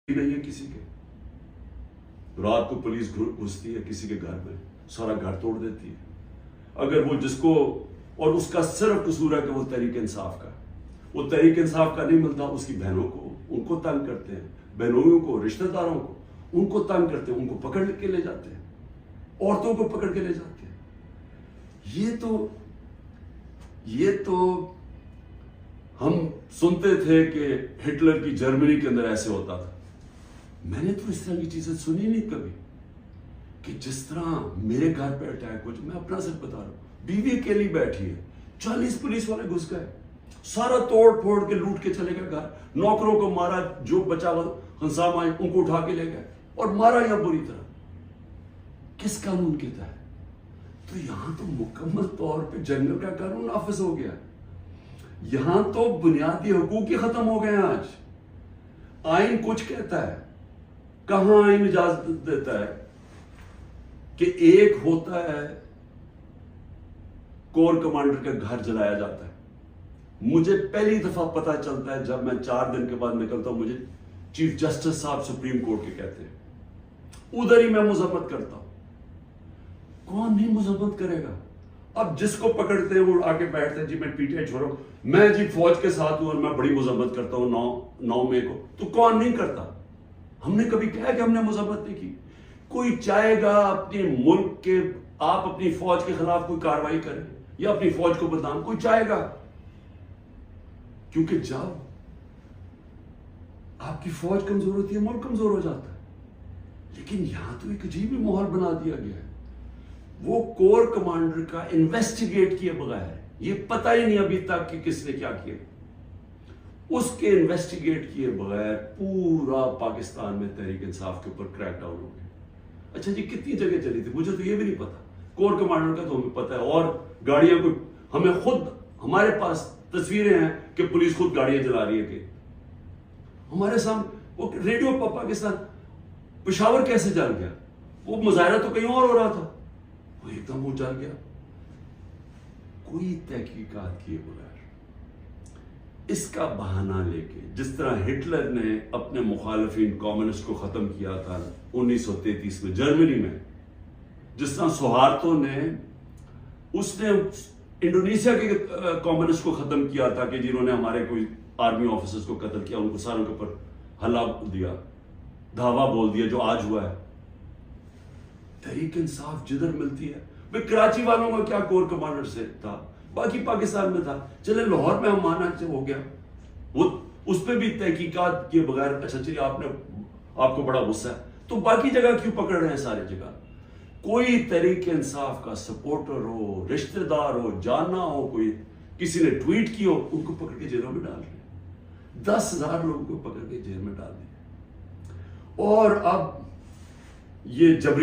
نہیں ہے کسی کے. رات کو پولیس گھستی ہے کسی کے گھر میں, سارا گھر توڑ دیتی ہے. اگر وہ جس کو, اور اس کا صرف قصور ہے کہ وہ تحریک انصاف کا, وہ تحریک انصاف کا نہیں ملتا, اس کی بہنوں کو, ان کو تنگ کرتے ہیں, بہنوں کو, رشتہ داروں کو, ان کو تنگ کرتے ہیں, ان کو پکڑ کے لے جاتے ہیں, عورتوں کو پکڑ کے لے جاتے ہیں. یہ تو ہم سنتے تھے کہ ہٹلر کی جرمنی کے اندر ایسے ہوتا تھا. میں نے تو اس طرح کی چیزیں سنی نہیں کبھی, کہ جس طرح میرے گھر پہ اٹیک ہو. میں اپنا سچ بتا رہا ہوں, بیوی اکیلی بیٹھی ہے, 40 پولیس والے گھس گئے, سارا توڑ پھوڑ کے لوٹ کے چلے گئے گھر, نوکروں کو مارا, جو بچا ہوا ہنسام آئے ان کو اٹھا کے لے گئے اور مارا یہاں بری طرح. کس قانون کے تحت؟ تو یہاں تو مکمل طور پہ جنگل کا قانون نافذ ہو گیا. یہاں تو بنیادی حقوق ہی ختم ہو گئے ہیں. آج آئین کچھ کہتا ہے, کہاں آئین اجازت دیتا ہے کہ ایک ہوتا ہے کور کمانڈر کا گھر جلایا جاتا ہے. مجھے پہلی دفعہ پتا چلتا ہے جب میں 4 دن کے بعد نکلتا ہوں, مجھے چیف جسٹس صاحب سپریم کورٹ کے کہتے ہیں, ادھر ہی میں مذمت کرتا ہوں. کون نہیں مذمت کرے گا؟ اب جس کو پکڑتے ہیں وہ آگے بیٹھتے ہیں, جی میں پی ٹی آئی چھوڑو, میں جی فوج کے ساتھ ہوں اور میں بڑی مذمت کرتا ہوں 9 مئی کو. تو کون نہیں کرتا؟ ہم نے کبھی کہا کہ ہم نے مذمت نہیں کی؟ کوئی چاہے گا اپنے ملک کے, آپ اپنی فوج کے خلاف کوئی کاروائی کریں یا اپنی فوج کو بدنام, کوئی چاہے گا؟ کیونکہ جب آپ کی فوج کمزور ہوتی ہے ملک کمزور ہو جاتا ہے. لیکن یہاں تو ایک عجیب ہی ماحول بنا دیا گیا ہے. وہ کور کمانڈر کا انویسٹیگیٹ کیے بغیر, یہ پتہ ہی نہیں ابھی تک کہ کس نے کیا کیا, اس کے انویسٹیگیٹ کیے بغیر پورا پاکستان میں تحریک انصاف کے اوپر کریک ڈاؤن ہو گیا. اچھا جی کتنی جگہ چلی تھی مجھے تو یہ بھی نہیں پتا. کور کمانڈر کا تو ہمیں پتا ہے, اور گاڑیاں کو ہمیں خود, ہمارے پاس تصویریں ہیں کہ پولیس خود گاڑیاں جلا رہی ہے. کہ ہمارے سامنے وہ ریڈیو پاکستان پشاور کیسے جل گیا؟ وہ مظاہرہ تو کہیں اور ہو رہا تھا, وہ ایک دم وہ جل گیا. کوئی تحقیقات کیے بغیر, اس کا بہانہ لے کے, جس طرح ہٹلر نے اپنے مخالفین کمیونسٹ کو ختم کیا تھا 1933 میں جرمنی میں, جس طرح سہارتو نے, اس نے انڈونیشیا کے کمیونسٹ کو ختم کیا تھا کہ جنہوں نے ہمارے کوئی آرمی آفیسرز کو قتل کیا, ان کو ساروں کے اوپر حلہ دیا, دھاوا بول دیا, جو آج ہوا ہے. تحریک انصاف جدھر ملتی ہے, بھئی کراچی والوں کا کیا کور کمانڈر سے تھا, باقی پاکستان میں تھا. چلے لاہور میں ہم مانا سے ہو گیا, وہ اس پہ بھی تحقیقات کیے بغیر, اچھا چلیے آپ کو بڑا غصہ ہے تو باقی جگہ کیوں پکڑ رہے ہیں سارے جگہ؟ کوئی تحریک انصاف کا سپورٹر ہو, رشتہ دار ہو, جانا ہو, کوئی کسی نے ٹویٹ کی ہو, ان کو پکڑ کے جیلوں میں ڈال رہے ہیں. 10,000 لوگوں کو پکڑ کے جیل میں ڈال دیا. اور اب یہ جبری